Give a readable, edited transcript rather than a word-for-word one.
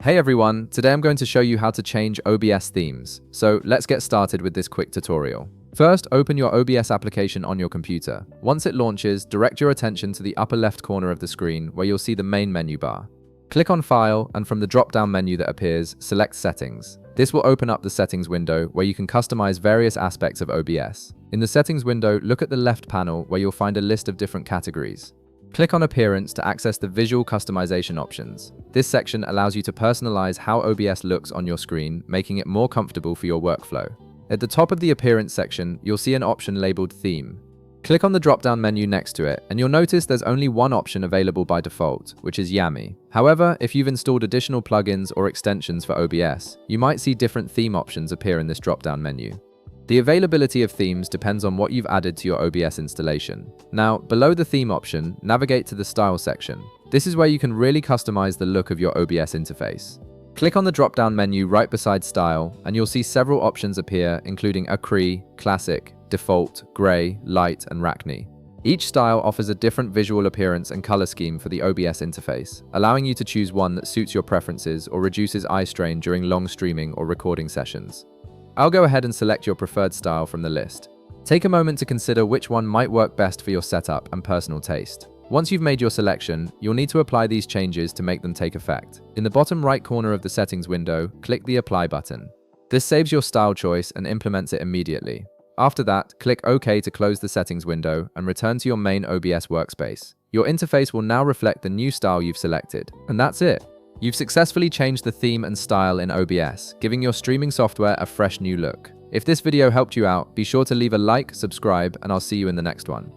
Hey everyone, today I'm going to show you how to change OBS themes. So let's get started with this quick tutorial. First, open your OBS application on your computer. Once it launches, direct your attention to the upper left corner of the screen where you'll see the main menu bar. Click on File, and from the drop-down menu that appears, select Settings. This will open up the Settings window where you can customize various aspects of OBS. In the Settings window, look at the left panel where you'll find a list of different categories. Click on Appearance to access the visual customization options. This section allows you to personalize how OBS looks on your screen, making it more comfortable for your workflow. At the top of the Appearance section, you'll see an option labeled Theme. Click on the drop-down menu next to it, and you'll notice there's only one option available by default, which is Yummy. However, if you've installed additional plugins or extensions for OBS, you might see different theme options appear in this drop-down menu. The availability of themes depends on what you've added to your OBS installation. Now, below the theme option, navigate to the Style section. This is where you can really customize the look of your OBS interface. Click on the drop-down menu right beside Style, and you'll see several options appear, including Acrylic, Classic, Default, Gray, Light, and Rachni. Each style offers a different visual appearance and color scheme for the OBS interface, allowing you to choose one that suits your preferences or reduces eye strain during long streaming or recording sessions. I'll go ahead and select your preferred style from the list. Take a moment to consider which one might work best for your setup and personal taste. Once you've made your selection, you'll need to apply these changes to make them take effect. In the bottom right corner of the settings window, click the Apply button. This saves your style choice and implements it immediately. After that, click OK to close the settings window and return to your main OBS workspace. Your interface will now reflect the new style you've selected. And that's it. You've successfully changed the theme and style in OBS, giving your streaming software a fresh new look. If this video helped you out, be sure to leave a like, subscribe, and I'll see you in the next one.